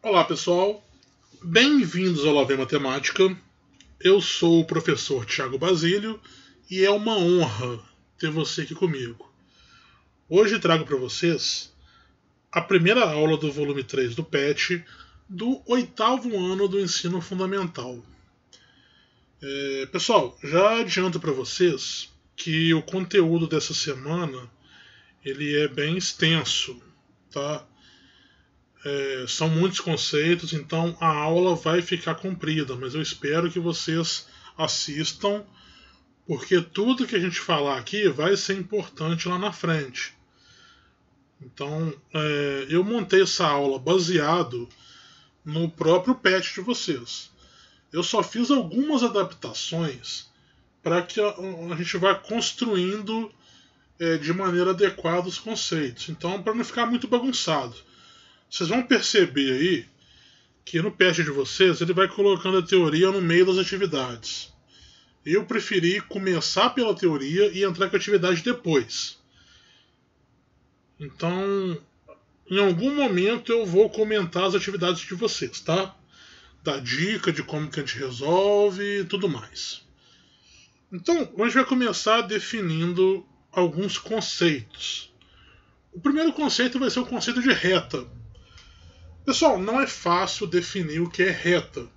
Olá pessoal, bem-vindos ao Lavê Matemática. Eu sou o professor Thiago Basílio e é uma honra ter você aqui comigo. Hoje trago para vocês a primeira aula do volume 3 do PET do 8º ano do ensino fundamental. Pessoal, já adianto para vocês que o conteúdo dessa semana ele é bem extenso, tá? São muitos conceitos, então a aula vai ficar comprida, mas eu espero que vocês assistam, porque tudo que a gente falar aqui vai ser importante lá na frente. Então, eu montei essa aula baseado no próprio PET de vocês. Eu só fiz algumas adaptações para que a gente vá construindo de maneira adequada os conceitos. Então, para não ficar muito bagunçado. Vocês vão perceber aí que no PET de vocês ele vai colocando a teoria no meio das atividades. Eu preferi começar pela teoria e entrar com a atividade depois. Então, em algum momento eu vou comentar as atividades de vocês, tá? Dar dica de como que a gente resolve e tudo mais. Então, a gente vai começar definindo alguns conceitos. O primeiro conceito vai ser o conceito de reta. Pessoal, não é fácil definir o que é reta.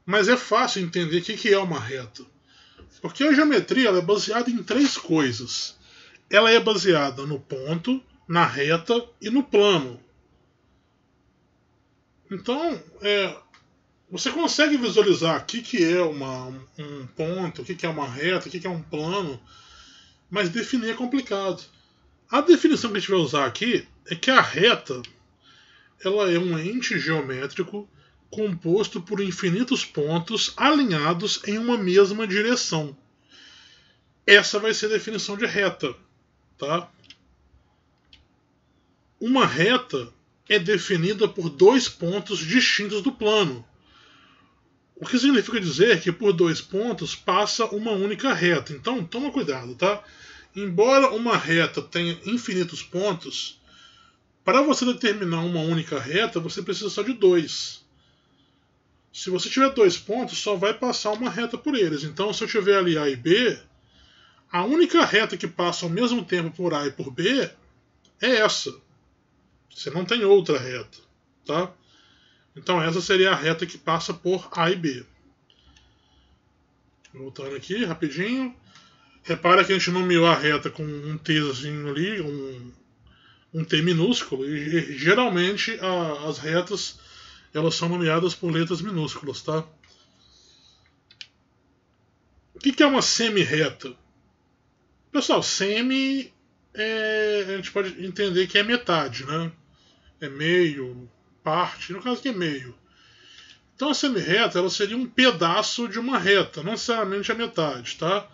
Mas é fácil entender o que é uma reta. Porque a geometria ela é baseada em três coisas. Ela é baseada no ponto, na reta e no plano. Então, você consegue visualizar o que é um ponto, o que é uma reta, o que é um plano, mas definir é complicado. A definição que a gente vai usar aqui é que a reta ela é um ente geométrico composto por infinitos pontos alinhados em uma mesma direção. Essa vai ser a definição de reta, tá? Uma reta é definida por dois pontos distintos do plano. O que significa dizer que por dois pontos passa uma única reta. Então, toma cuidado, tá? Embora uma reta tenha infinitos pontos, para você determinar uma única reta, você precisa só de dois. Se você tiver dois pontos, só vai passar uma reta por eles. Então, se eu tiver ali A e B, a única reta que passa ao mesmo tempo por A e por B é essa. Você não tem outra reta, tá? Então, essa seria a reta que passa por A e B. Voltando aqui, rapidinho. Repara que a gente nomeou a reta com um Tzinho ali, um T minúsculo, e geralmente as retas elas são nomeadas por letras minúsculas, tá? O que é uma semi-reta? Pessoal, semi a gente pode entender que é metade, né? É meio, parte, no caso que é meio. Então a semi-reta ela seria um pedaço de uma reta, não necessariamente a metade, tá?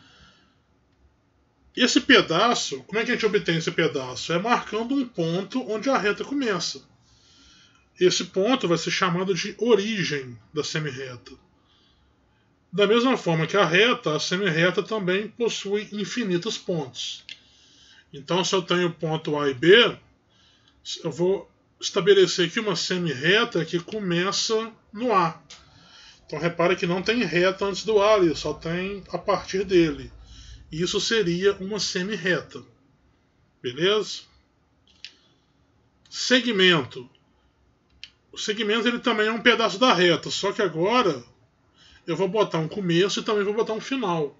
E esse pedaço, como é que a gente obtém esse pedaço? É marcando um ponto onde a reta começa. Esse ponto vai ser chamado de origem da semi-reta. Da mesma forma que a reta, a semi-reta também possui infinitos pontos. Então, se eu tenho ponto A e B, eu vou estabelecer aqui uma semi-reta que começa no A. Então, repare que não tem reta antes do A ali, só tem a partir dele. Isso seria uma semi-reta. Beleza? Segmento. O segmento ele também é um pedaço da reta, só que agora eu vou botar um começo e também vou botar um final.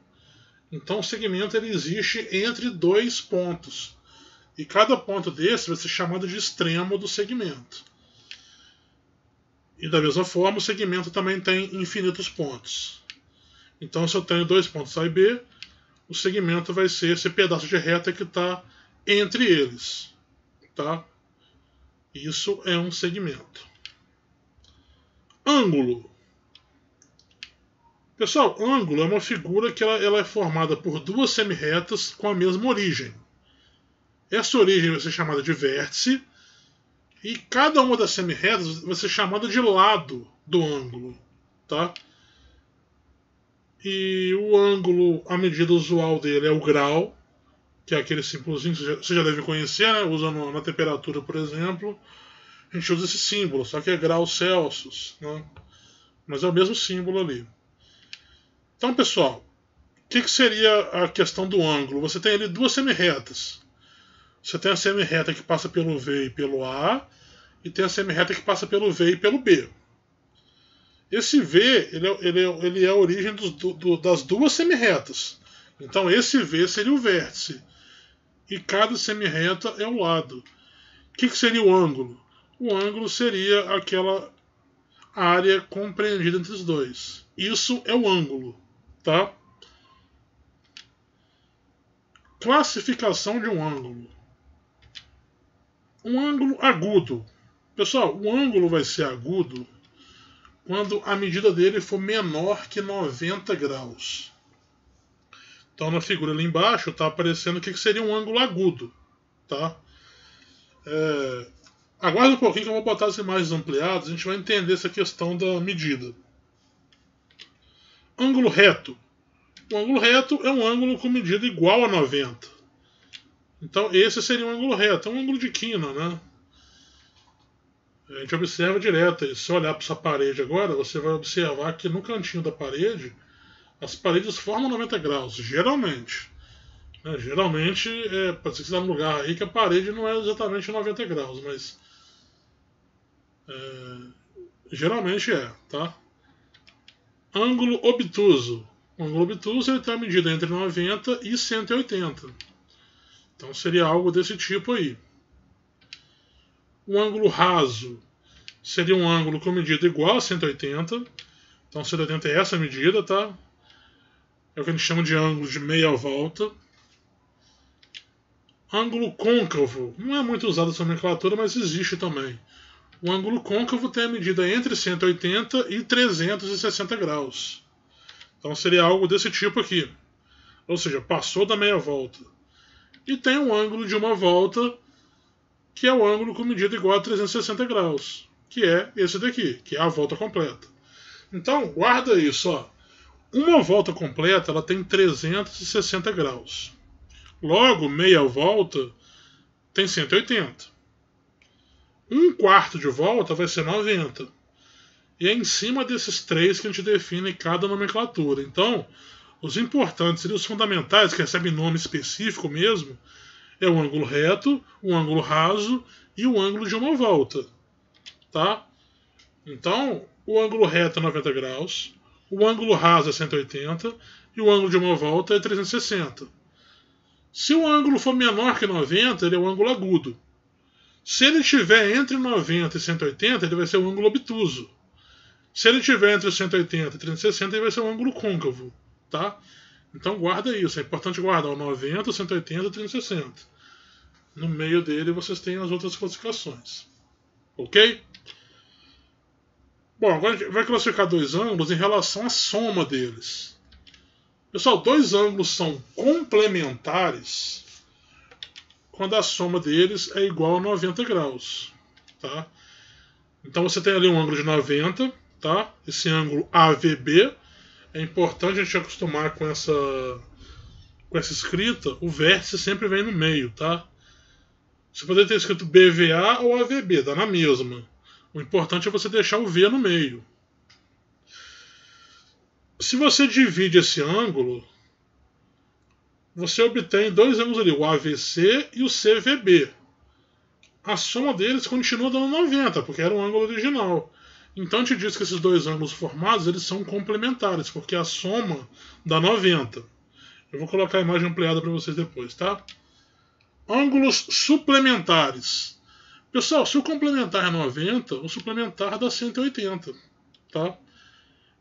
Então o segmento ele existe entre dois pontos. E cada ponto desse vai ser chamado de extremo do segmento. E da mesma forma o segmento também tem infinitos pontos. Então se eu tenho dois pontos A e B, o segmento vai ser esse pedaço de reta que está entre eles. Tá? Isso é um segmento. Ângulo. Pessoal, ângulo é uma figura que ela é formada por duas semi-retas com a mesma origem. Essa origem vai ser chamada de vértice e cada uma das semi-retas vai ser chamada de lado do ângulo. Tá? E o ângulo, a medida usual dele é o grau, que é aquele símbolozinho que você já deve conhecer, né? Usando na temperatura, por exemplo. a gente usa esse símbolo, só que é graus Celsius, né? Mas é o mesmo símbolo ali. Então, pessoal, o que seria a questão do ângulo? Você tem ali duas semirretas. Você tem a semirreta que passa pelo V e pelo A, e tem a semirreta que passa pelo V e pelo B. Esse V ele é a origem das duas semirretas. Então esse V seria o vértice. E cada semirreta é o lado. O que seria o ângulo? O ângulo seria aquela área compreendida entre os dois. Isso é o ângulo. Tá? Classificação de um ângulo. Um ângulo agudo. Pessoal, o ângulo vai ser agudo quando a medida dele for menor que 90 graus. Então na figura ali embaixo está aparecendo o que seria um ângulo agudo. Tá? Aguarda um pouquinho que eu vou botar as imagens ampliadas, a gente vai entender essa questão da medida. Ângulo reto. O ângulo reto é um ângulo com medida igual a 90. Então esse seria um ângulo reto, é um ângulo de quina, né? A gente observa direto. E se olhar para essa parede agora, você vai observar que no cantinho da parede, as paredes formam 90 graus, geralmente. Geralmente, pode ser que você está num lugar aí que a parede não é exatamente 90 graus, mas geralmente é, tá? Ângulo obtuso. O ângulo obtuso ele tem a medida entre 90 e 180. Então seria algo desse tipo aí. O ângulo raso seria um ângulo com medida igual a 180. Então 180 é essa medida, tá? É o que a gente chama de ângulo de meia volta. Ângulo côncavo. Não é muito usado essa nomenclatura, mas existe também. O ângulo côncavo tem a medida entre 180 e 360 graus. Então seria algo desse tipo aqui. Ou seja, passou da meia volta. E tem um ângulo de uma volta, que é o ângulo com medida igual a 360 graus. Que é esse daqui, que é a volta completa. Então, guarda isso, ó. Uma volta completa ela tem 360 graus. Logo, meia volta tem 180. Um quarto de volta vai ser 90. E é em cima desses três que a gente define cada nomenclatura. Então, os importantes e os fundamentais, que recebem nome específico mesmo, é o ângulo reto, o ângulo raso e o ângulo de uma volta. Tá? Então, o ângulo reto é 90 graus, o ângulo raso é 180 e o ângulo de uma volta é 360. Se o ângulo for menor que 90, ele é um ângulo agudo. Se ele estiver entre 90 e 180, ele vai ser um ângulo obtuso. Se ele estiver entre 180 e 360, ele vai ser um ângulo côncavo. Tá? Então guarda isso, é importante guardar o 90, 180 e 360. No meio dele vocês têm as outras classificações. Ok? Bom, agora a gente vai classificar dois ângulos em relação à soma deles. Pessoal, dois ângulos são complementares quando a soma deles é igual a 90 graus. Tá? Então você tem ali um ângulo de 90, tá? Esse ângulo AVB. É importante a gente acostumar com essa escrita. O vértice sempre vem no meio, tá? Você poderia ter escrito BVA ou AVB, dá na mesma. O importante é você deixar o V no meio. Se você divide esse ângulo, você obtém dois ângulos ali, o AVC e o CVB. A soma deles continua dando 90, porque era o ângulo original. Então a gente diz que esses dois ângulos formados eles são complementares, porque a soma dá 90. Eu vou colocar a imagem ampliada para vocês depois, tá? Ângulos suplementares. Pessoal, se o complementar é 90, o suplementar dá 180. Tá?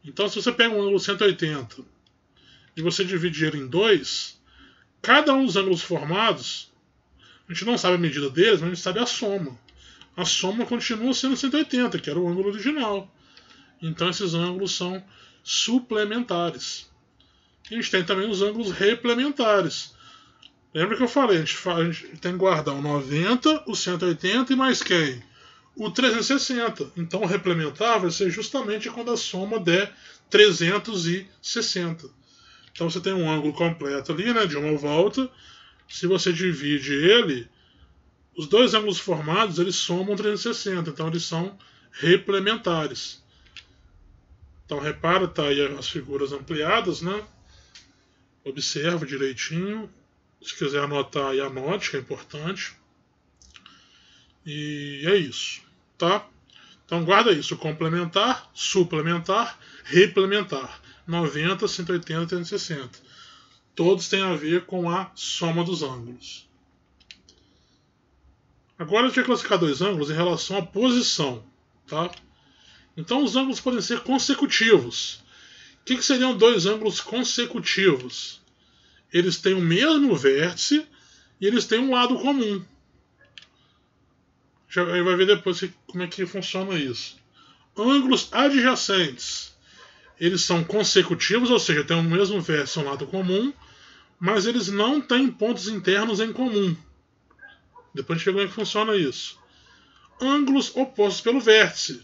Então se você pega um ângulo 180 e você divide ele em dois, cada um dos ângulos formados, a gente não sabe a medida deles, mas a gente sabe a soma. A soma continua sendo 180, que era o ângulo original. Então esses ângulos são suplementares. A gente tem também os ângulos replementares. Lembra que eu falei, a gente tem que guardar o 90, o 180 e mais quem? O 360. Então o replementar vai ser justamente quando a soma der 360. Então você tem um ângulo completo ali, né, de uma volta. Se você divide ele, os dois ângulos formados eles somam 360, então eles são replementares. Então repara, tá aí as figuras ampliadas, né? Observa direitinho. Se quiser anotar aí, anote, que é importante. E é isso, tá? Então guarda isso, complementar, suplementar, replementar. 90, 180, 360. Todos têm a ver com a soma dos ângulos. Agora a gente vai classificar dois ângulos em relação à posição, tá? Então os ângulos podem ser consecutivos. O que seriam dois ângulos consecutivos? Eles têm o mesmo vértice e eles têm um lado comum. Aí vai ver depois como é que funciona isso. Ângulos adjacentes. Eles são consecutivos, ou seja, têm o mesmo vértice e um lado comum, mas eles não têm pontos internos em comum. Depois a gente vê como é que funciona isso. Ângulos opostos pelo vértice.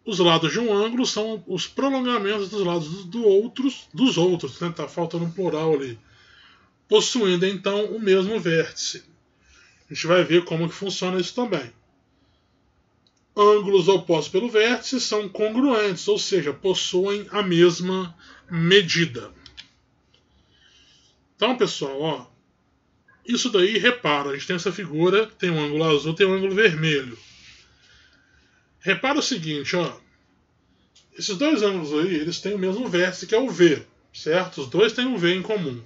Os lados de um ângulo são os prolongamentos dos lados dos outros, né? Tá faltando um plural ali. Possuindo então o mesmo vértice. A gente vai ver como que funciona isso também. Ângulos opostos pelo vértice são congruentes, ou seja, possuem a mesma medida. Então, pessoal, ó, isso daí, repara, a gente tem essa figura, tem um ângulo azul, tem um ângulo vermelho. Repara o seguinte, ó, esses dois ângulos aí, eles têm o mesmo vértice, que é o V, certo? Os dois têm um V em comum.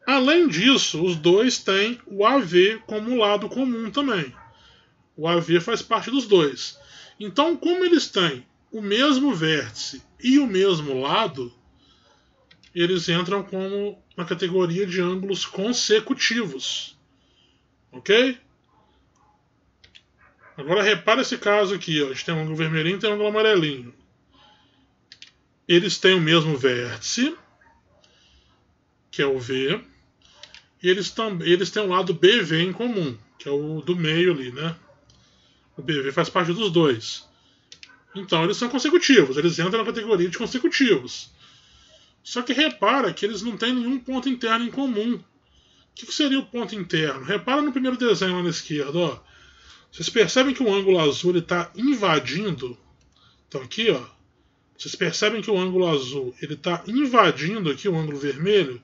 Além disso, os dois têm o AV como lado comum também. O AV faz parte dos dois. Então, como eles têm o mesmo vértice e o mesmo lado, eles entram como na categoria de ângulos consecutivos. Ok? Agora repara esse caso aqui. Ó. A gente tem um ângulo vermelhinho e tem um ângulo amarelinho. Eles têm o mesmo vértice, que é o V, e eles têm o lado BV em comum, que é o do meio ali, né? O BV faz parte dos dois. Então eles são consecutivos, eles entram na categoria de consecutivos. Só que repara que eles não têm nenhum ponto interno em comum. O que seria o ponto interno? Repara no primeiro desenho lá na esquerda. Ó. Vocês percebem que o ângulo azul está invadindo. Então aqui, ó. Vocês percebem que o ângulo azul está invadindo aqui o ângulo vermelho.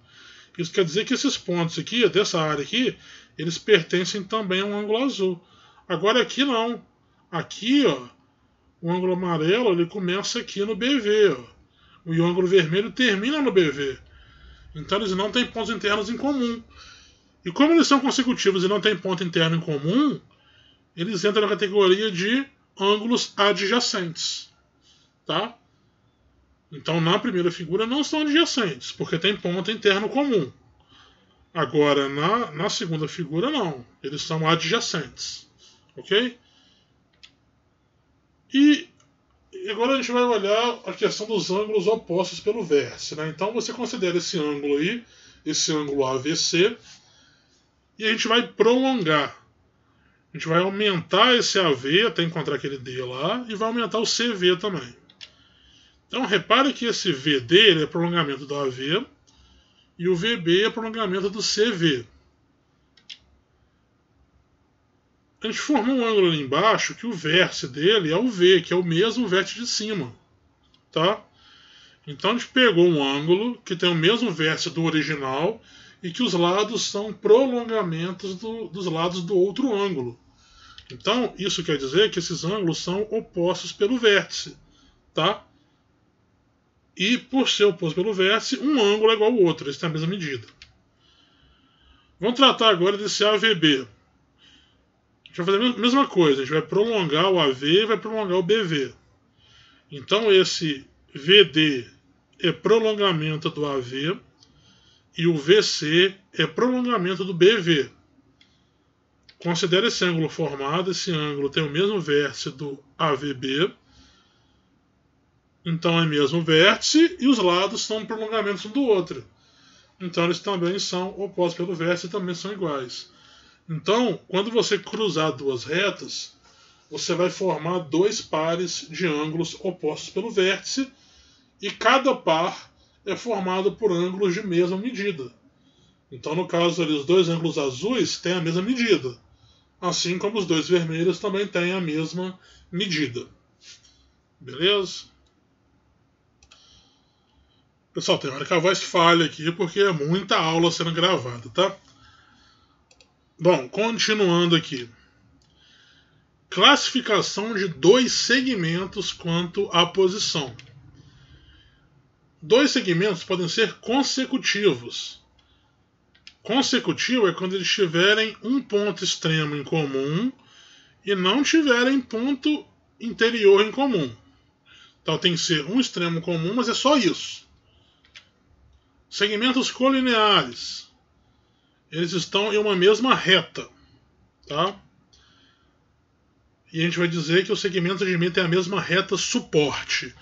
Isso quer dizer que esses pontos aqui, dessa área aqui, eles pertencem também a um ângulo azul. Agora aqui não. Aqui, ó, o ângulo amarelo ele começa aqui no BV, ó. E o ângulo vermelho termina no BV. Então eles não têm pontos internos em comum. E como eles são consecutivos e não têm ponto interno em comum, eles entram na categoria de ângulos adjacentes. Tá? Então na primeira figura não são adjacentes, porque tem ponto interno comum. Agora na segunda figura não, eles são adjacentes. Ok? E agora a gente vai olhar a questão dos ângulos opostos pelo vértice. Né? Então você considera esse ângulo aí, esse ângulo AVC, e a gente vai prolongar. A gente vai aumentar esse AV até encontrar aquele D lá, e vai aumentar o CV também. Então repare que esse VD ele é prolongamento do AV, e o VB é prolongamento do CV. A gente formou um ângulo ali embaixo que o vértice dele é o V, que é o mesmo vértice de cima. Tá? Então a gente pegou um ângulo que tem o mesmo vértice do original e que os lados são prolongamentos dos lados do outro ângulo. Então isso quer dizer que esses ângulos são opostos pelo vértice. Tá? E por ser oposto pelo vértice, um ângulo é igual ao outro, eles têm a mesma medida. Vamos tratar agora desse AVB. A gente vai fazer a mesma coisa, a gente vai prolongar o AV e vai prolongar o BV. Então esse VD é prolongamento do AV e o VC é prolongamento do BV. Considere esse ângulo formado, esse ângulo tem o mesmo vértice do AVB. Então é o mesmo vértice e os lados são prolongamentos um do outro. Então eles também são opostos pelo vértice e também são iguais. Então, quando você cruzar duas retas, você vai formar dois pares de ângulos opostos pelo vértice e cada par é formado por ângulos de mesma medida. Então, no caso ali, os dois ângulos azuis têm a mesma medida. assim como os dois vermelhos também têm a mesma medida. Beleza? Pessoal, tem hora que a voz falha aqui porque é muita aula sendo gravada, tá? Bom, continuando aqui. Classificação de dois segmentos quanto à posição. Dois segmentos podem ser consecutivos. Consecutivo é quando eles tiverem um ponto extremo em comum e não tiverem ponto interior em comum. Então tem que ser um extremo comum, mas é só isso. Segmentos colineares. Eles estão em uma mesma reta. Tá? E a gente vai dizer que o segmento admite a mesma reta suporte.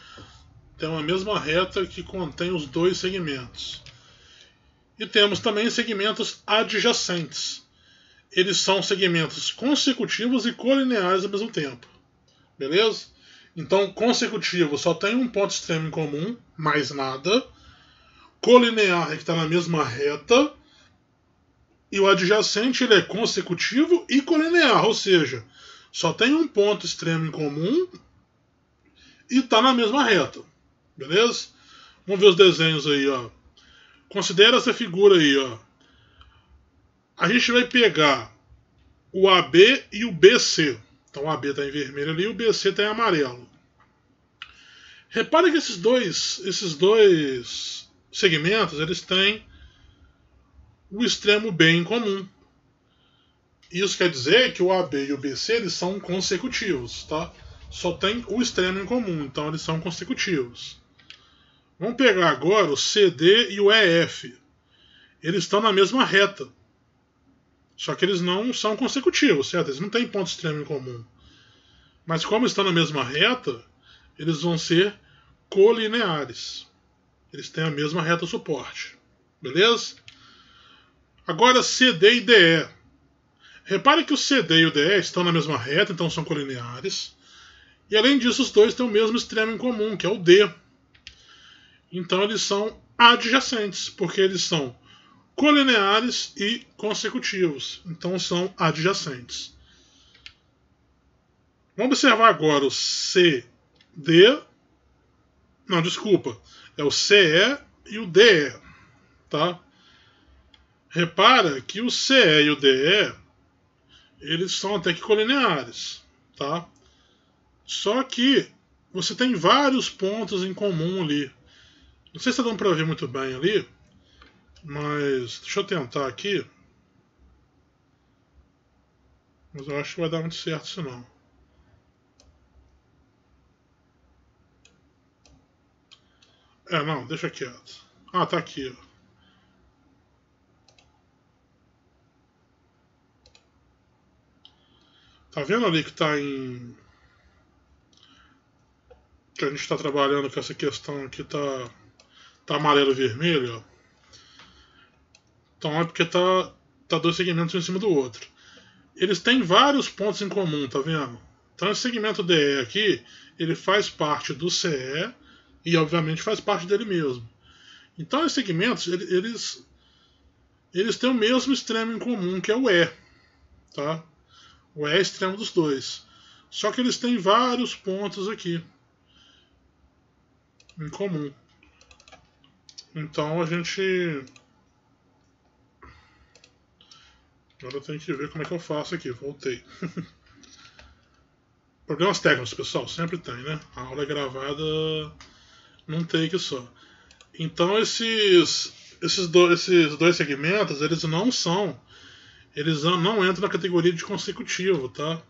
Tem uma mesma reta que contém os dois segmentos. E temos também segmentos adjacentes. Eles são segmentos consecutivos e colineares ao mesmo tempo. Beleza? Então, consecutivo só tem um ponto extremo em comum, mais nada. Colinear é que está na mesma reta. E o adjacente ele é consecutivo e colinear, ou seja, só tem um ponto extremo em comum e está na mesma reta. Beleza? Vamos ver os desenhos aí, ó. Considera essa figura aí, ó. A gente vai pegar o AB e o BC. Então o AB está em vermelho ali e o BC está em amarelo. Repare que esses dois segmentos eles têm o extremo B em comum. Isso quer dizer que o AB e o BC eles são consecutivos, tá? Só tem o extremo em comum, então eles são consecutivos. Vamos pegar agora o CD e o EF. Eles estão na mesma reta. Só que eles não são consecutivos, certo? Eles não têm ponto extremo em comum. Mas como estão na mesma reta, eles vão ser colineares. Eles têm a mesma reta suporte. Beleza? Agora CD e DE. Repare que o CD e o DE estão na mesma reta, então são colineares. E além disso, os dois têm o mesmo extremo em comum, que é o D. Então eles são adjacentes, porque eles são colineares e consecutivos. Então são adjacentes. Vamos observar agora o CD. Não, desculpa. É o CE e o DE. Tá? Repara que o CE e o DE eles são até que colineares. Tá? Só que você tem vários pontos em comum ali. Não sei se está dando para ver muito bem ali, mas deixa eu tentar aqui. Mas eu acho que vai dar muito certo isso não. Não, deixa quieto. Ah, tá aqui, ó. Tá vendo ali que tá em... que a gente está trabalhando com essa questão aqui, tá amarelo e vermelho, ó. Então é porque tá dois segmentos um em cima do outro. Eles têm vários pontos em comum, tá vendo? Então esse segmento DE aqui, ele faz parte do CE e obviamente faz parte dele mesmo. Então esses segmentos, eles têm o mesmo extremo em comum, que é o E. Tá? O E é extremo dos dois. Só que eles têm vários pontos aqui em comum. Então a gente... Agora eu tenho que ver como é que eu faço aqui. Voltei. Problemas técnicos, pessoal. Sempre tem, né? A aula é gravada num take só. Então esses dois segmentos, eles não entram na categoria de consecutivo, tá?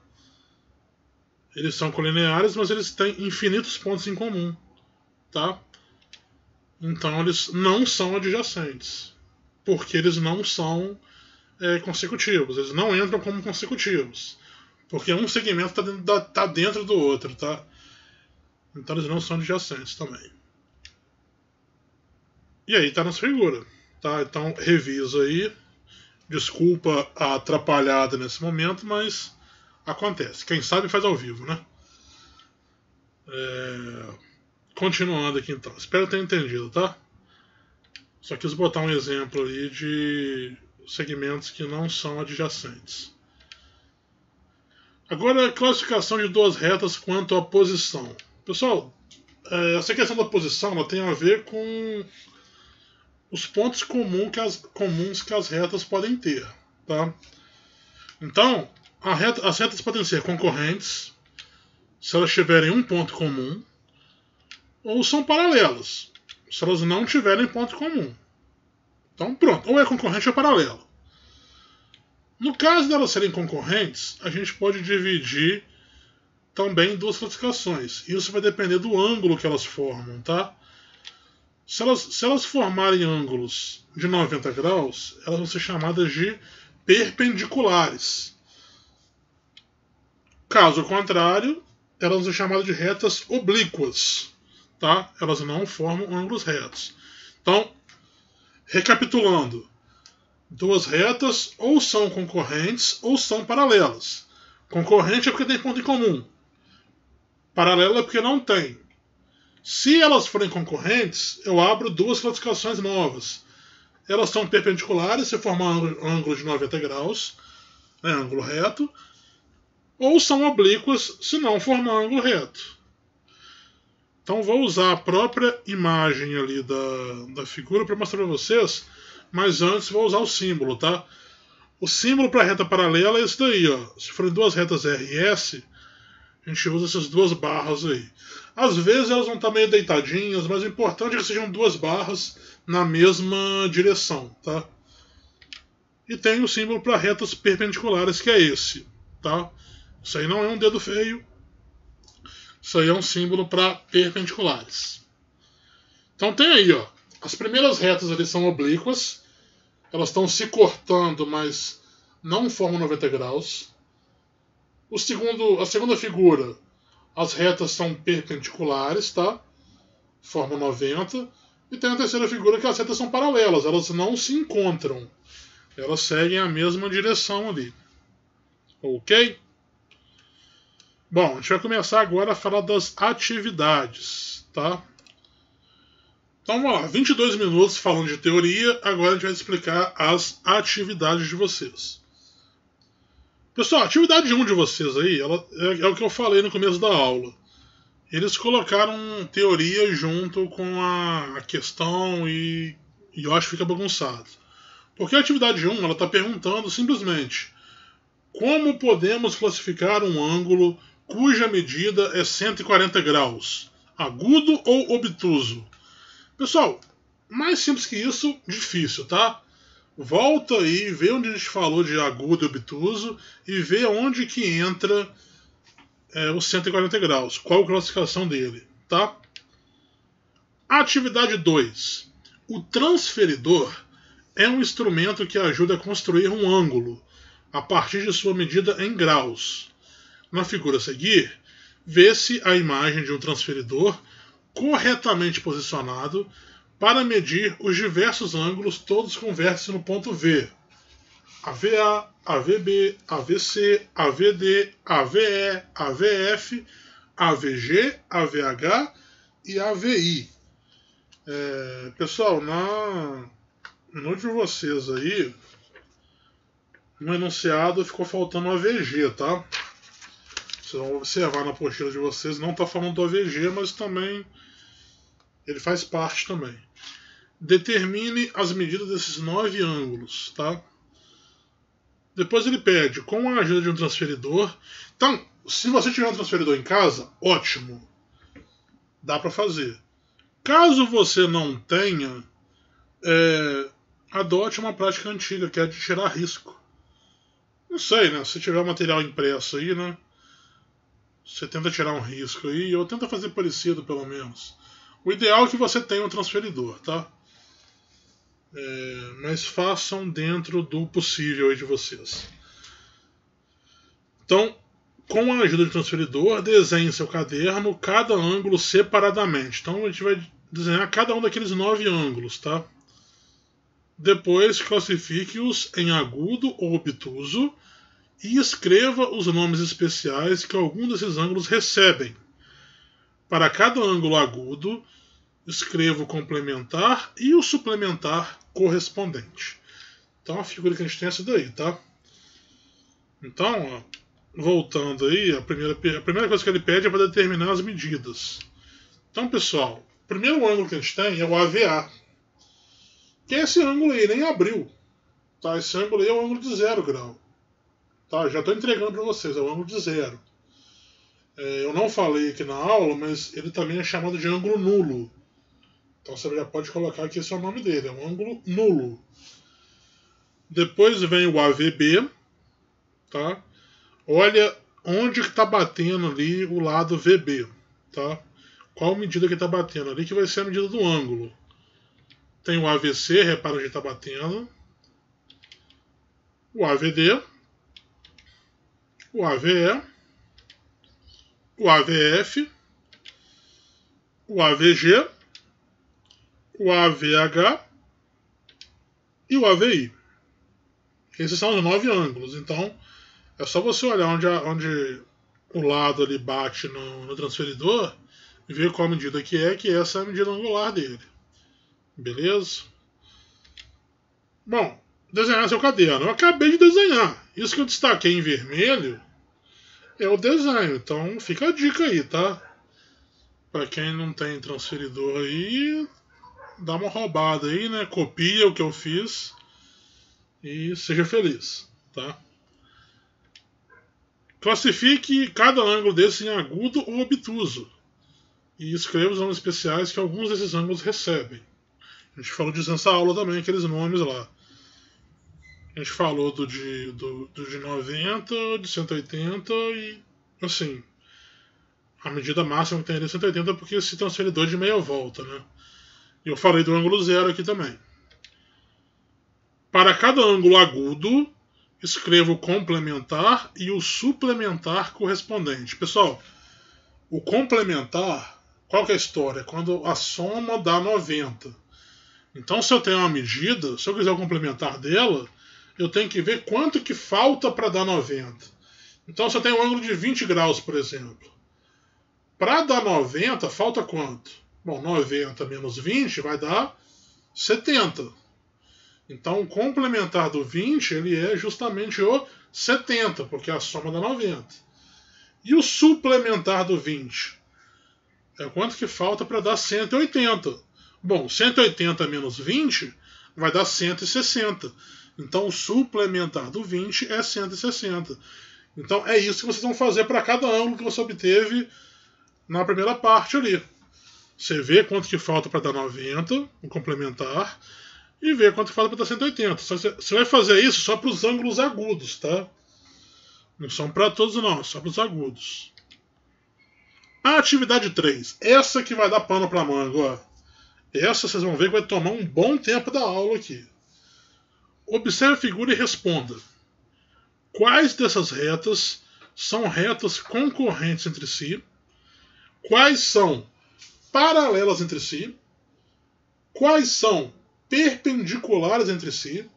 Eles são colineares, mas eles têm infinitos pontos em comum, tá? Então eles não são adjacentes, porque eles não são consecutivos. Eles não entram como consecutivos, porque um segmento tá dentro do outro, tá? Então eles não são adjacentes também. E aí tá nessa figura, tá? Então revisa aí. Desculpa a atrapalhada nesse momento, mas acontece. Quem sabe faz ao vivo, né? Continuando aqui então. Espero ter entendido, tá? Só quis botar um exemplo aí de segmentos que não são adjacentes. Agora, a classificação de duas retas quanto à posição. Pessoal, essa questão da posição ela tem a ver com os pontos comuns que as retas podem ter. Tá? Então, as retas podem ser concorrentes, se elas tiverem um ponto comum, ou são paralelas, se elas não tiverem ponto comum. Então, pronto, ou é concorrente ou é paralelo. No caso delas serem concorrentes, a gente pode dividir também em duas classificações. Isso vai depender do ângulo que elas formam, tá? Se elas formarem ângulos de 90 graus, elas vão ser chamadas de perpendiculares. Caso contrário, elas vão ser chamadas de retas oblíquas, tá? Elas não formam ângulos retos. Então, recapitulando, duas retas ou são concorrentes ou são paralelas. Concorrente é porque tem ponto em comum. Paralela é porque não tem. Se elas forem concorrentes, eu abro duas classificações novas. Elas são perpendiculares, se formar ângulo de 90 graus, ângulo reto, ou são oblíquas, se não formar ângulo reto. Então vou usar a própria imagem ali da figura para mostrar para vocês, mas antes vou usar o símbolo, tá? O símbolo para a reta paralela é esse daí, ó. Se forem duas retas R e S, a gente usa essas duas barras aí. Às vezes elas vão estar meio deitadinhas, mas o importante é que sejam duas barras na mesma direção, tá? E tem o símbolo para retas perpendiculares, que é esse, tá? Isso aí não é um dedo feio. Isso aí é um símbolo para perpendiculares. Então tem aí, ó. As primeiras retas ali são oblíquas. Elas estão se cortando, mas não formam 90 graus. A segunda figura, as retas são perpendiculares, tá? Formam 90. E tem a terceira figura que as retas são paralelas. Elas não se encontram. Elas seguem a mesma direção ali. Ok? Bom, a gente vai começar agora a falar das atividades, tá? Então vamos lá, 22 minutos falando de teoria, agora a gente vai explicar as atividades de vocês. Pessoal, a atividade 1 de vocês aí, ela é o que eu falei no começo da aula. Eles colocaram teoria junto com a questão e eu acho que fica bagunçado. Porque a atividade 1 ela está perguntando simplesmente como podemos classificar um ângulo cuja medida é 140 graus, agudo ou obtuso? Pessoal, mais simples que isso, difícil, tá? Volta aí, vê onde a gente falou de agudo e obtuso e vê onde que entra os 140 graus, qual a classificação dele, tá? Atividade 2. O transferidor é um instrumento que ajuda a construir um ângulo a partir de sua medida em graus. Na figura a seguir, vê-se a imagem de um transferidor corretamente posicionado para medir os diversos ângulos, todos com vértice no ponto V. AVA, AVB, AVC, AVD, AVE, AVF, AVG, AVH e AVI. Pessoal, no de vocês aí, no enunciado ficou faltando o AVG, tá? Vocês vão observar na apostila de vocês, não está falando do AVG, mas também ele faz parte também. Determine as medidas desses 9 ângulos, tá? Depois ele pede, com a ajuda de um transferidor. Então, se você tiver um transferidor em casa, ótimo. Dá para fazer. Caso você não tenha, adote uma prática antiga, que é de tirar risco. Não sei, né? Se tiver material impresso aí, né? Você tenta tirar um risco aí, ou tenta fazer parecido pelo menos. O ideal é que você tenha um transferidor, tá? Mas façam dentro do possível aí de vocês. Então, com a ajuda do transferidor, desenhe em seu caderno cada ângulo separadamente. Então a gente vai desenhar cada um daqueles 9 ângulos, tá? Depois classifique-os em agudo ou obtuso e escreva os nomes especiais que algum desses ângulos recebem. Para cada ângulo agudo, escreva o complementar e o suplementar correspondente. Então a figura que a gente tem é essa daí, tá? Então, ó, voltando aí, a primeira coisa que ele pede é para determinar as medidas. Então, pessoal, o primeiro ângulo que a gente tem é o AVA, que é esse ângulo aí, nem abriu. Tá? Esse ângulo aí é o ângulo de 0 grau. Tá? Já estou entregando para vocês, é o ângulo de 0. Eu não falei aqui na aula, mas ele também é chamado de ângulo nulo. Então você já pode colocar que esse é o nome dele, é um ângulo nulo. Depois vem o AVB, tá? Olha onde que está batendo ali o lado VB, tá? Qual medida que está batendo ali, que vai ser a medida do ângulo. Tem o AVC, repara onde está batendo. O AVD, o AVE, o AVF, o AVG, o AVH e o AVI. Esses são os 9 ângulos. Então, é só você olhar onde o lado ali bate no transferidor e ver qual medida que essa é a medida angular dele. Beleza? Bom, desenhar seu caderno. Eu acabei de desenhar. Isso que eu destaquei em vermelho é o desenho. Então, fica a dica aí, tá? Para quem não tem transferidor aí, dá uma roubada aí, né? Copia o que eu fiz e seja feliz, tá? Classifique cada ângulo desse em agudo ou obtuso e escreva os nomes especiais que alguns desses ângulos recebem. A gente falou disso nessa aula também, aqueles nomes lá. A gente falou do de 90, de 180 e, assim, a medida máxima que tem ali é 180 porque esse transferidor de meia volta, né? E eu falei do ângulo zero aqui também. Para cada ângulo agudo, escreva o complementar e o suplementar correspondente. Pessoal, o complementar, qual que é a história? Quando a soma dá 90. Então, se eu tenho uma medida, se eu quiser o complementar dela, eu tenho que ver quanto que falta para dar 90. Então, se eu tenho um ângulo de 20 graus, por exemplo. Para dar 90, falta quanto? Bom, 90 menos 20 vai dar 70. Então, o complementar do 20 ele é justamente o 70, porque é a soma dá 90. E o suplementar do 20? É quanto que falta para dar 180. Bom, 180 menos 20 vai dar 160. Então, o suplementar do 20 é 160. Então, é isso que vocês vão fazer para cada ângulo que você obteve na primeira parte ali. Você vê quanto que falta para dar 90, o complementar, e vê quanto que falta para dar 180. Você vai fazer isso só para os ângulos agudos, tá? Não são para todos não, só para os agudos. A atividade 3, essa que vai dar pano para manga, ó. Essa vocês vão ver que vai tomar um bom tempo da aula aqui. Observe a figura e responda. Quais dessas retas são retas concorrentes entre si? Quais são paralelas entre si? Quais são perpendiculares entre si?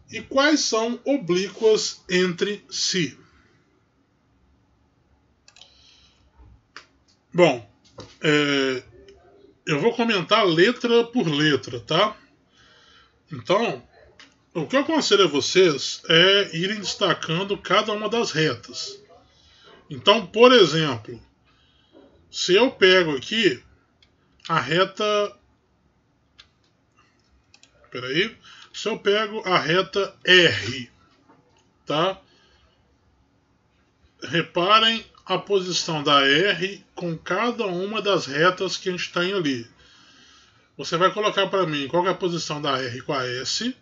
E quais são oblíquas entre si? Bom, eu vou comentar letra por letra, tá? Então, o que eu aconselho a vocês é irem destacando cada uma das retas. Então, por exemplo, se eu pego aqui a reta... Peraí. Se eu pego a reta R, tá? Reparem a posição da R com cada uma das retas que a gente tem ali. Você vai colocar para mim qual é a posição da R com a S,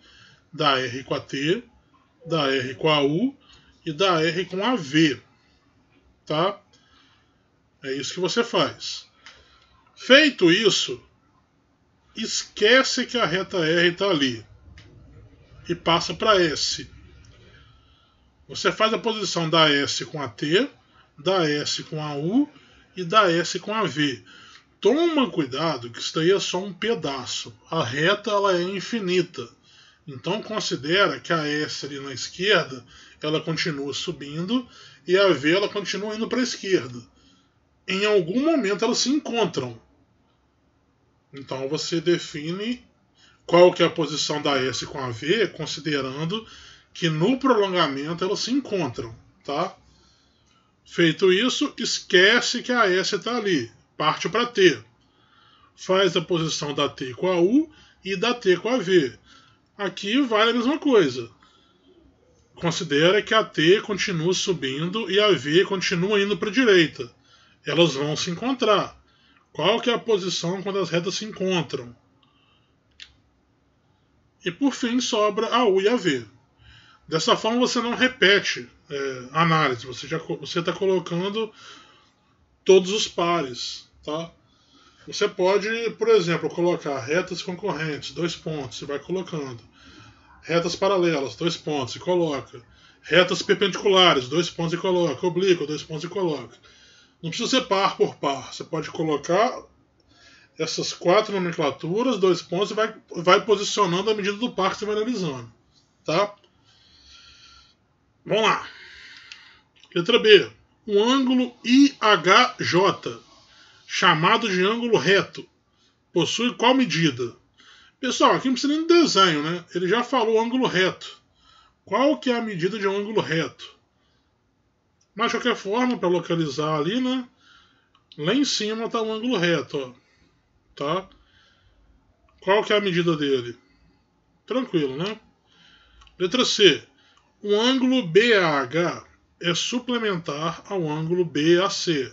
da R com a T, da R com a U e da R com a V. Tá? É isso que você faz. Feito isso, esquece que a reta R está ali e passa para S. Você faz a posição da S com a T, da S com a U e da S com a V. Toma cuidado que isso daí é só um pedaço. A reta ela é infinita. Então considera que a S ali na esquerda ela continua subindo e a V ela continua indo para a esquerda. Em algum momento elas se encontram. Então você define qual que é a posição da S com a V, considerando que no prolongamento elas se encontram, tá? Feito isso, esquece que a S está ali. Parte para T. Faz a posição da T com a U e da T com a V. Aqui vale a mesma coisa. Considera que a T continua subindo e a V continua indo para a direita. Elas vão se encontrar. Qual que é a posição quando as retas se encontram? E por fim sobra a U e a V. Dessa forma você não repete a análise, você está colocando todos os pares. Tá? Você pode, por exemplo, colocar retas concorrentes, 2 pontos, você vai colocando. Retas paralelas, 2 pontos, e coloca. Retas perpendiculares, 2 pontos e coloca. Oblíqua, 2 pontos e coloca. Não precisa ser par por par. Você pode colocar essas 4 nomenclaturas, 2 pontos, e vai posicionando à medida do par que você vai analisando. Tá? Vamos lá. Letra B. Um ângulo IHJ, chamado de ângulo reto, possui qual medida? Pessoal, aqui não precisa nem de desenho, né? Ele já falou ângulo reto. Qual que é a medida de um ângulo reto? Mas de qualquer forma, para localizar ali, né? Lá em cima está o ângulo reto, ó. Tá? Qual que é a medida dele? Tranquilo, né? Letra C. O ângulo BAH é suplementar ao ângulo BAC.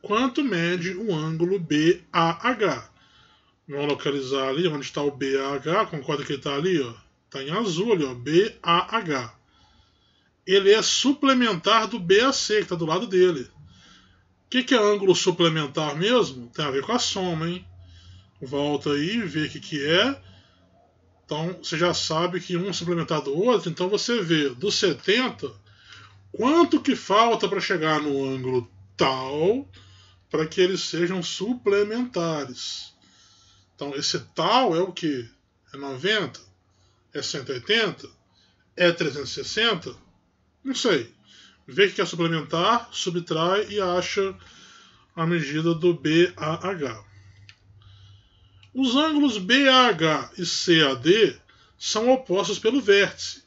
Quanto mede o ângulo BAH? Vamos localizar ali onde está o BAH. Concorda que ele está ali? Está em azul ali, ó, BAH. Ele é suplementar do BAC, que está do lado dele. O que é ângulo suplementar mesmo? Tem a ver com a soma, hein? Volta aí e vê o que é. Então você já sabe que um é suplementar do outro. Então você vê do 70 quanto que falta para chegar no ângulo tal para que eles sejam suplementares. Então esse tal é o que? É 90? É 180? É 360? Não sei. Vê o que é suplementar, subtrai e acha a medida do BAH. Os ângulos BAH e CAD são opostos pelo vértice.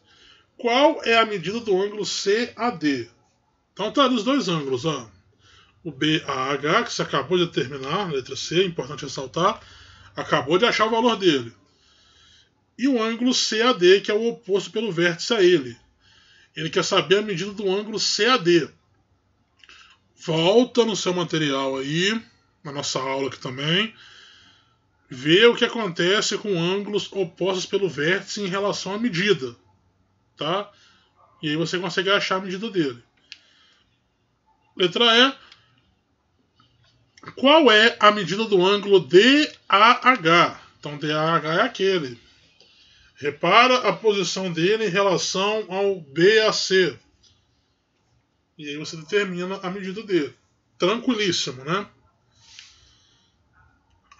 Qual é a medida do ângulo CAD? Então tá ali os dois ângulos. Ó. O BAH, que você acabou de determinar, na letra C, é importante ressaltar, acabou de achar o valor dele. E o ângulo CAD, que é o oposto pelo vértice a ele. Ele quer saber a medida do ângulo CAD. Volta no seu material aí, na nossa aula aqui também. Vê o que acontece com ângulos opostos pelo vértice em relação à medida. Tá? E aí você consegue achar a medida dele. Letra E. Qual é a medida do ângulo DAH? Então DAH é aquele. Repara a posição dele em relação ao BAC. E aí você determina a medida dele. Tranquilíssimo, né?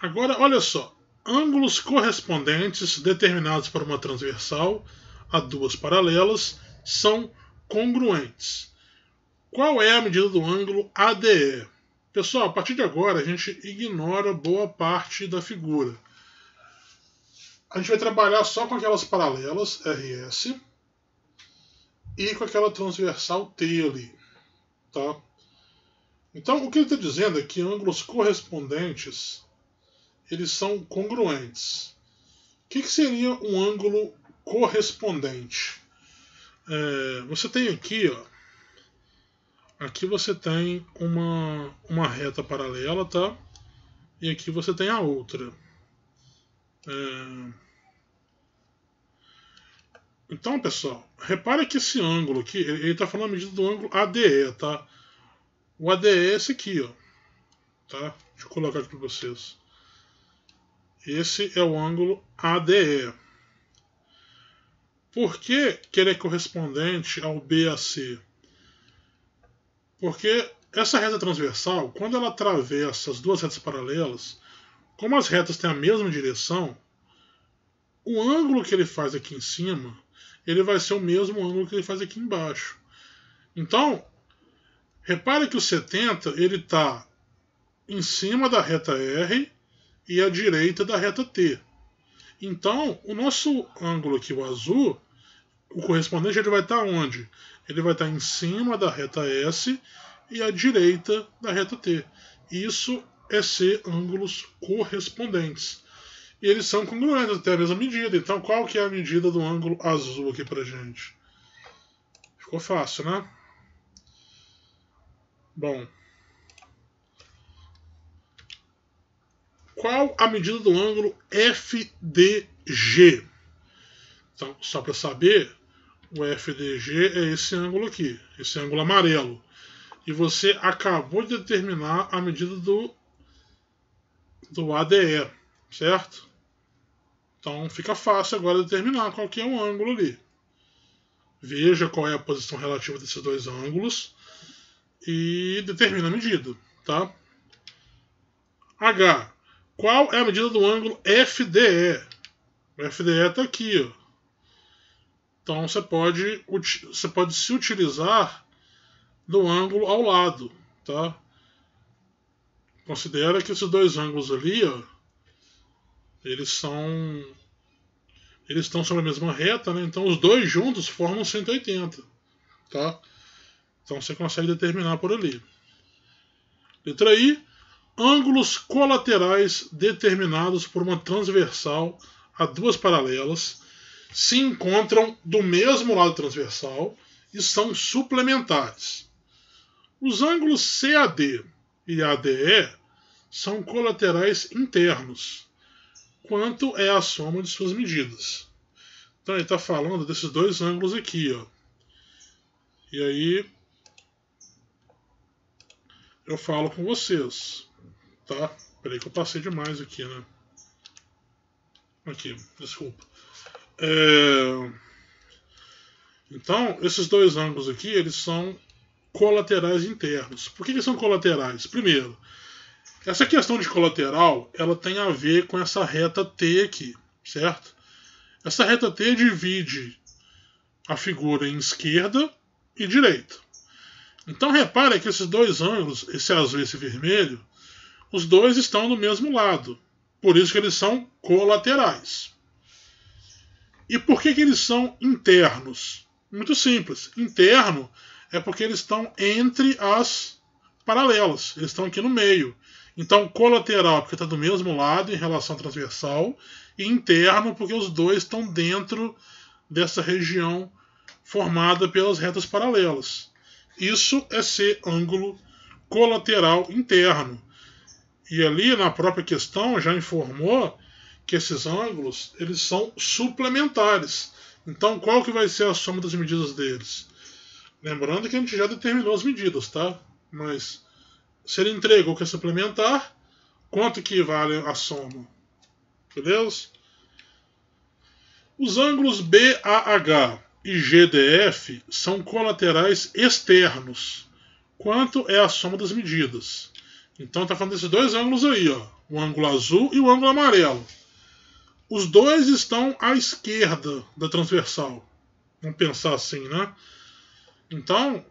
Agora, olha só. Ângulos correspondentes determinados para uma transversal a duas paralelas são congruentes. Qual é a medida do ângulo ADE? Pessoal, a partir de agora a gente ignora boa parte da figura. A gente vai trabalhar só com aquelas paralelas RS e com aquela transversal T ali. Tá? Então, o que ele está dizendo é que ângulos correspondentes eles são congruentes. O que seria um ângulo correspondente? Você tem aqui, ó. Aqui você tem uma reta paralela, tá? E aqui você tem a outra. Então, pessoal, repare que esse ângulo aqui, ele está falando a medida do ângulo ADE, tá? O ADE é esse aqui, ó. Tá? Deixa eu colocar aqui para vocês. Esse é o ângulo ADE. Por que ele é correspondente ao BAC? Porque essa reta transversal, quando ela atravessa as duas retas paralelas, como as retas têm a mesma direção, o ângulo que ele faz aqui em cima, ele vai ser o mesmo ângulo que ele faz aqui embaixo. Então, repare que o 70 ele está em cima da reta R e à direita da reta T. Então, o nosso ângulo aqui, o azul, o correspondente, ele vai estar onde? Ele vai estar em cima da reta S e a direita da reta T. Isso é ser ângulos correspondentes. E eles são congruentes, até a mesma medida. Então, qual que é a medida do ângulo azul aqui pra gente? Ficou fácil, né? Bom. Qual a medida do ângulo FDG? Então, só para saber, o FDG é esse ângulo aqui, esse ângulo amarelo. E você acabou de determinar a medida do ADE, certo? Então fica fácil agora determinar qual que é o ângulo ali. Veja qual é a posição relativa desses dois ângulos e determina a medida, tá? H. Qual é a medida do ângulo FDE? O FDE está aqui, ó. Então você pode se utilizar do ângulo ao lado, tá? Considera que esses dois ângulos ali, ó, eles estão sobre a mesma reta, né? Então os dois juntos formam 180, tá? Então você consegue determinar por ali. Letra I. Ângulos colaterais determinados por uma transversal a duas paralelas se encontram do mesmo lado transversal e são suplementares. Os ângulos CAD e ADE são colaterais internos. Quanto é a soma de suas medidas? Então ele está falando desses dois ângulos aqui, ó. E aí eu falo com vocês, tá? Peraí que eu passei demais aqui, né? Aqui, desculpa. Então, esses dois ângulos aqui, eles são colaterais internos. Por que eles são colaterais? Primeiro, essa questão de colateral, ela tem a ver com essa reta T aqui, certo? Essa reta T divide a figura em esquerda e direita. Então repare que esses dois ângulos, esse azul e esse vermelho, os dois estão do mesmo lado. Por isso que eles são colaterais. E por que eles são internos? Muito simples. Interno é porque eles estão entre as paralelas. Eles estão aqui no meio. Então, colateral porque está do mesmo lado em relação à transversal. E interno porque os dois estão dentro dessa região formada pelas retas paralelas. Isso é ser ângulo colateral interno. E ali na própria questão já informou que esses ângulos eles são suplementares. Então qual que vai ser a soma das medidas deles? Lembrando que a gente já determinou as medidas, tá? Mas se ele entregou que é suplementar, quanto que vale a soma? Beleza? Os ângulos BAH e GDF são colaterais externos. Quanto é a soma das medidas? Então está falando desses dois ângulos aí, ó, o ângulo azul e o ângulo amarelo. Os dois estão à esquerda da transversal. Vamos pensar assim, né? Então,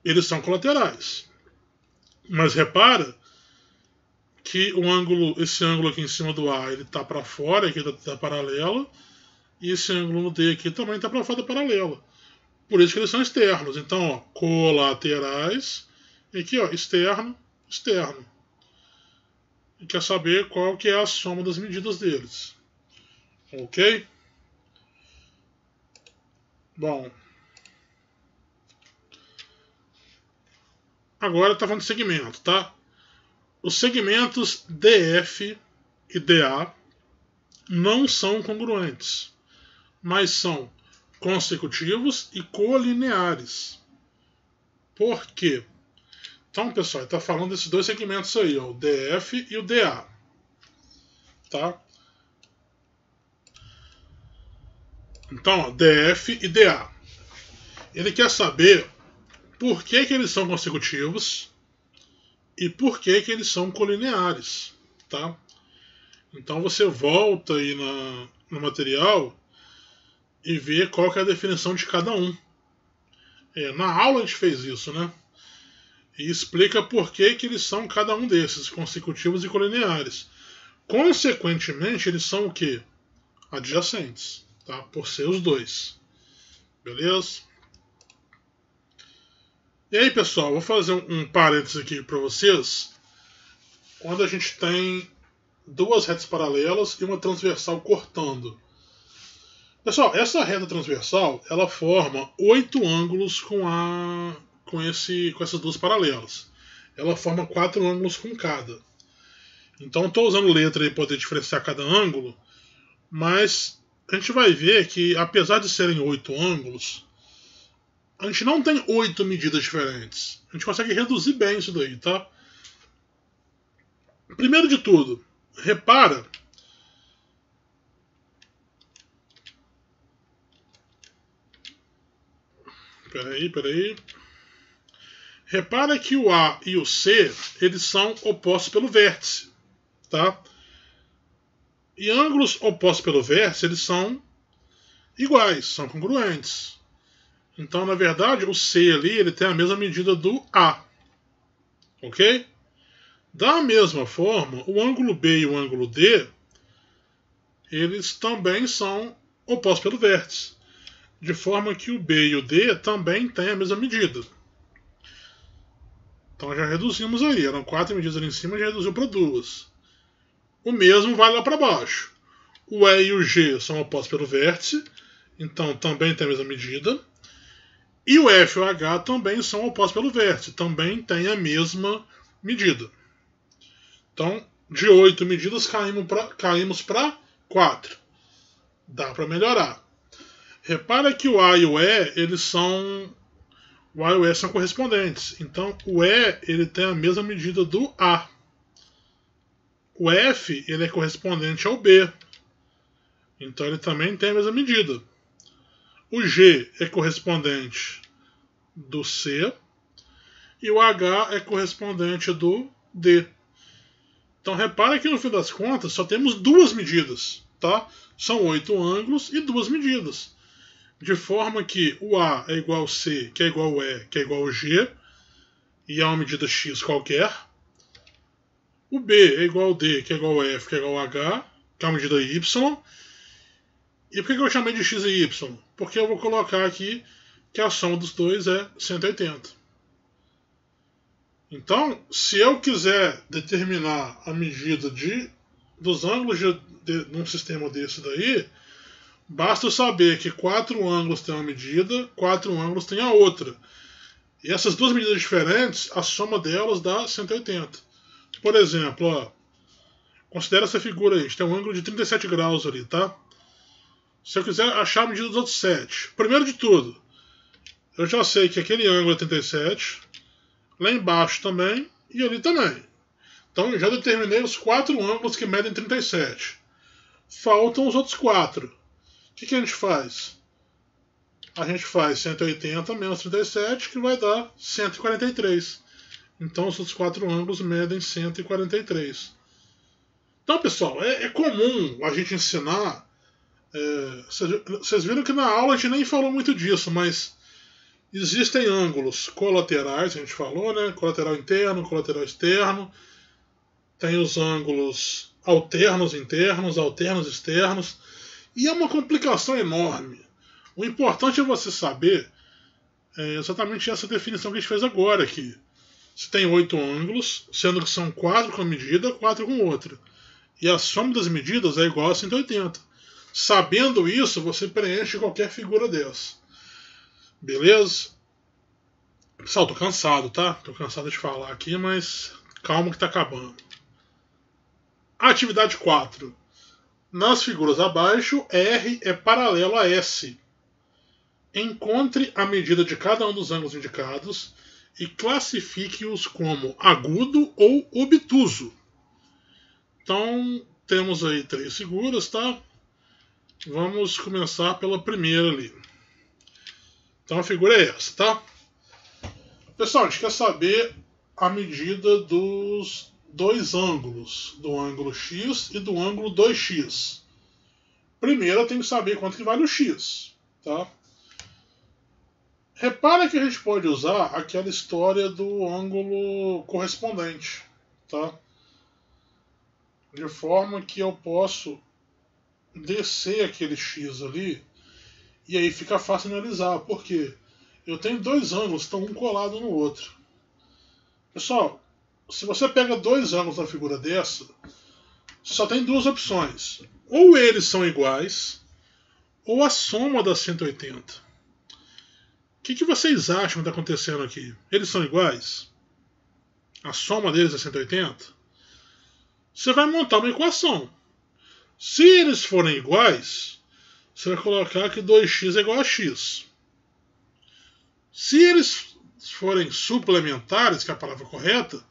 eles são colaterais. Mas repara que esse ângulo aqui em cima do A, ele está para fora aqui da paralela, e esse ângulo no D aqui também está para fora da paralela. Por isso que eles são externos. Então, ó, colaterais, e aqui, ó, externo, externo. E quer saber qual que é a soma das medidas deles. Ok? Bom. Agora está falando de segmento, tá? Os segmentos DF e DA não são congruentes, mas são consecutivos e colineares. Por quê? Então, pessoal, está falando desses dois segmentos aí, ó, o DF e o DA. Tá? Então, ó, DF e DA. Ele quer saber por que eles são consecutivos e por que eles são colineares. Tá? Então você volta aí no material e vê qual que é a definição de cada um. Na aula a gente fez isso, né? E explica por que eles são cada um desses, consecutivos e colineares. Consequentemente, eles são o quê? Adjacentes, tá? Por ser os dois. Beleza? E aí, pessoal, vou fazer um parênteses aqui para vocês, quando a gente tem duas retas paralelas e uma transversal cortando. Pessoal, essa reta transversal, ela forma 8 ângulos com essas duas paralelas. Ela forma 4 ângulos com cada. Então, estou usando letra aí para poder diferenciar cada ângulo, mas a gente vai ver que, apesar de serem 8 ângulos, a gente não tem 8 medidas diferentes. A gente consegue reduzir bem isso daí, tá? Primeiro de tudo, repara Peraí. Repara que o A e o C, eles são opostos pelo vértice, tá? E ângulos opostos pelo vértice, eles são iguais, são congruentes. Então, na verdade, o C ali, ele tem a mesma medida do A. Ok? Da mesma forma, o ângulo B e o ângulo D, eles também são opostos pelo vértice. De forma que o B e o D também têm a mesma medida. Então já reduzimos aí, eram 4 medidas ali em cima, já reduziu para 2. O mesmo vai lá para baixo. O E e o G são opostos pelo vértice, então também tem a mesma medida. E o F e o H também são opostos pelo vértice, também tem a medida. Então, de 8 medidas caímos para 4. Dá para melhorar. Repara que o A e o E, o A e o E são correspondentes. Então, o E, ele tem a mesma medida do A. O F, ele é correspondente ao B. Então, ele também tem a mesma medida. O G é correspondente do C. E o H é correspondente do D. Então, repara que no fim das contas, só temos 2 medidas, tá? São 8 ângulos e 2 medidas. De forma que o A é igual ao C, que é igual ao E, que é igual ao G, e é uma medida X qualquer. O B é igual ao D, que é igual ao F, que é igual ao H, que é uma medida Y. E por que eu chamei de X e Y? Porque eu vou colocar aqui que a soma dos dois é 180. Então, se eu quiser determinar a medida dos ângulos num sistema desse daí, basta eu saber que 4 ângulos têm uma medida, 4 ângulos têm a outra. E essas duas medidas diferentes, a soma delas dá 180. Por exemplo, ó, considera essa figura aí, a gente tem um ângulo de 37 graus ali, tá? Se eu quiser achar a medida dos outros 7, primeiro de tudo, eu já sei que aquele ângulo é 37, lá embaixo também e ali também. Então eu já determinei os 4 ângulos que medem 37. Faltam os outros 4. O que a gente faz? A gente faz 180 menos 37, que vai dar 143. Então os outros 4 ângulos medem 143. Então, pessoal, é comum a gente ensinar. Vocês viram que na aula a gente nem falou muito disso, mas existem ângulos colaterais, a gente falou, né? Colateral interno, colateral externo. Tem os ângulos alternos internos, alternos externos. E é uma complicação enorme. O importante é você saber exatamente essa definição que a gente fez agora aqui. Você tem 8 ângulos, sendo que são 4 com medida, 4 com outra. E a soma das medidas é igual a 180. Sabendo isso, você preenche qualquer figura dessa. Beleza? Pessoal, tô cansado, tá? Tô cansado de falar aqui, mas calma que tá acabando. Atividade 4. Nas figuras abaixo, R é paralelo a S. Encontre a medida de cada um dos ângulos indicados e classifique-os como agudo ou obtuso. Então, temos aí 3 figuras, tá? Vamos começar pela primeira ali. Então, a figura é essa, tá? Pessoal, a gente quer saber a medida dos 2 ângulos, do ângulo X e do ângulo 2x. Primeiro eu tenho que saber quanto que vale o X, tá? Repara que a gente pode usar aquela história do ângulo correspondente, tá? De forma que eu posso descer aquele X ali e aí fica fácil analisar. Por quê? eu tenho dois ângulos que estão um colado no outro. Pessoal, se você pega dois ângulos na figura dessa, só tem duas opções. Ou eles são iguais, ou a soma das 180. O que vocês acham que está acontecendo aqui? Eles são iguais? A soma deles é 180? Você vai montar uma equação. Se eles forem iguais, você vai colocar que 2x é igual a x. Se eles forem suplementares, que é a palavra correta,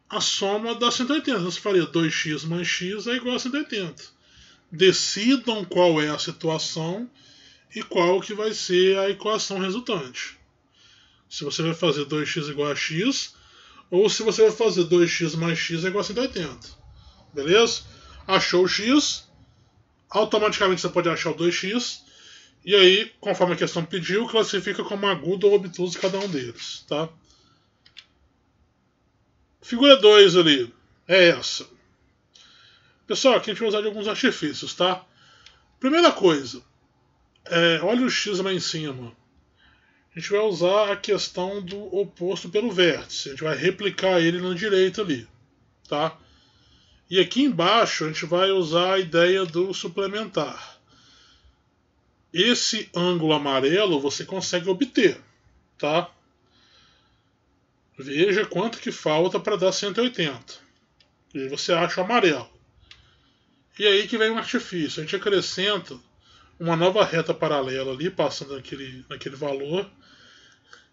a soma dá 180. Você faria 2x mais x é igual a 180. Decidam qual é a situação e qual que vai ser a equação resultante. Se você vai fazer 2x igual a x, ou se você vai fazer 2x mais x é igual a 180. Beleza? Achou o x, automaticamente você pode achar o 2x, e aí, conforme a questão pediu, classifica como agudo ou obtuso cada um deles. Tá? Figura 2 ali é essa. Pessoal, aqui a gente vai usar de alguns artifícios, tá? Primeira coisa, olha o x lá em cima. A gente vai usar a questão do oposto pelo vértice. A gente vai replicar ele na direita ali, tá? E aqui embaixo a gente vai usar a ideia do suplementar. Esse ângulo amarelo você consegue obter, tá? Veja quanto que falta para dar 180. E aí você acha o amarelo. E aí que vem um artifício. A gente acrescenta uma nova reta paralela ali, passando naquele valor.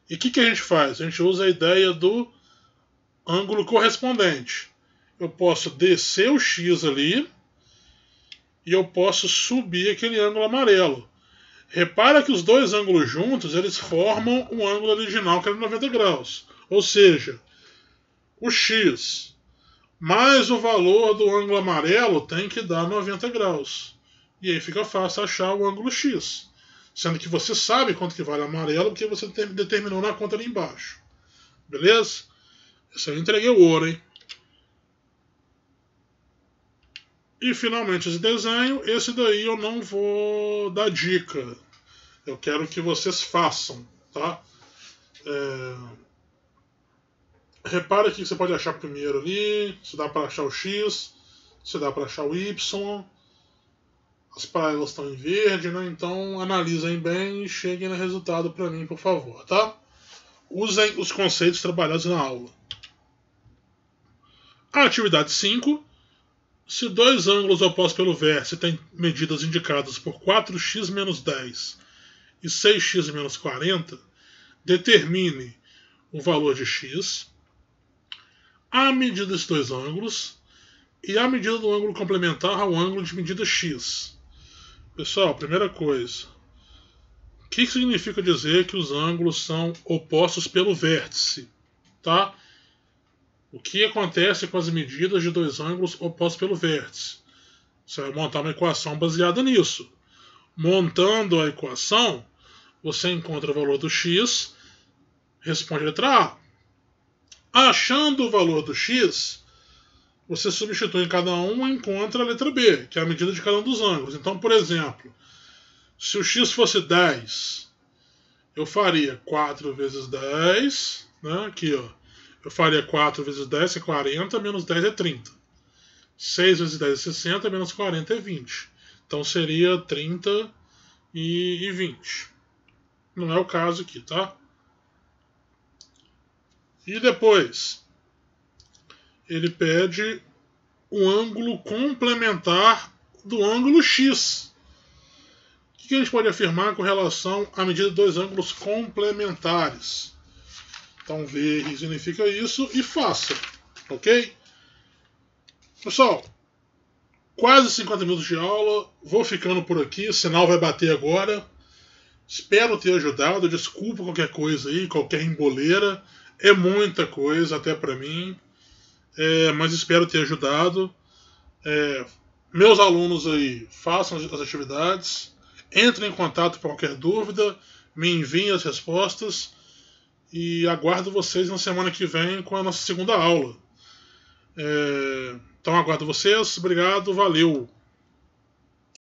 E o que a gente faz? A gente usa a ideia do ângulo correspondente. Eu posso descer o x ali e eu posso subir aquele ângulo amarelo. Repara que os dois ângulos juntos, eles formam um ângulo original que é de 90 graus. Ou seja, o x mais o valor do ângulo amarelo tem que dar 90 graus. E aí fica fácil achar o ângulo x. Sendo que você sabe quanto que vale o amarelo, porque você determinou na conta ali embaixo. Beleza? Esse aí eu entreguei o ouro, hein? E finalmente esse desenho, esse daí eu não vou dar dica. Eu quero que vocês façam, tá? Repara que você pode achar primeiro ali, se dá para achar o x, se dá para achar o y. As paralelas estão em verde, né? Então analisem bem e cheguem no resultado para mim, por favor, tá? Usem os conceitos trabalhados na aula. A atividade 5. Se dois ângulos opostos pelo vértice têm medidas indicadas por 4x menos 10 e 6x menos 40, determine o valor de x, a medida desses dois ângulos e a medida do ângulo complementar ao ângulo de medida x. Pessoal, primeira coisa, o que significa dizer que os ângulos são opostos pelo vértice? Tá? O que acontece com as medidas de dois ângulos opostos pelo vértice? Você vai montar uma equação baseada nisso. Montando a equação, você encontra o valor do x, responde a letra A. Achando o valor do x, você substitui em cada um e encontra a letra B, que é a medida de cada um dos ângulos. Então, por exemplo, se o x fosse 10, eu faria 4 vezes 10, né? Aqui, ó. Eu faria 4 vezes 10 é 40, menos 10 é 30. 6 vezes 10 é 60, menos 40 é 20. Então seria 30 e 20. Não é o caso aqui, tá? E depois, ele pede o ângulo complementar do ângulo x. O que a gente pode afirmar com relação à medida de dois ângulos complementares? Então, ver significa isso e faça, ok? Pessoal, quase 50 minutos de aula, vou ficando por aqui, o sinal vai bater agora. Espero ter ajudado, desculpa qualquer coisa aí, qualquer emboleira, é muita coisa até para mim, mas espero ter ajudado. Meus alunos aí, façam as atividades, entrem em contato com qualquer dúvida, me enviem as respostas. E aguardo vocês na semana que vem com a nossa segunda aula. Então aguardo vocês. Obrigado, valeu!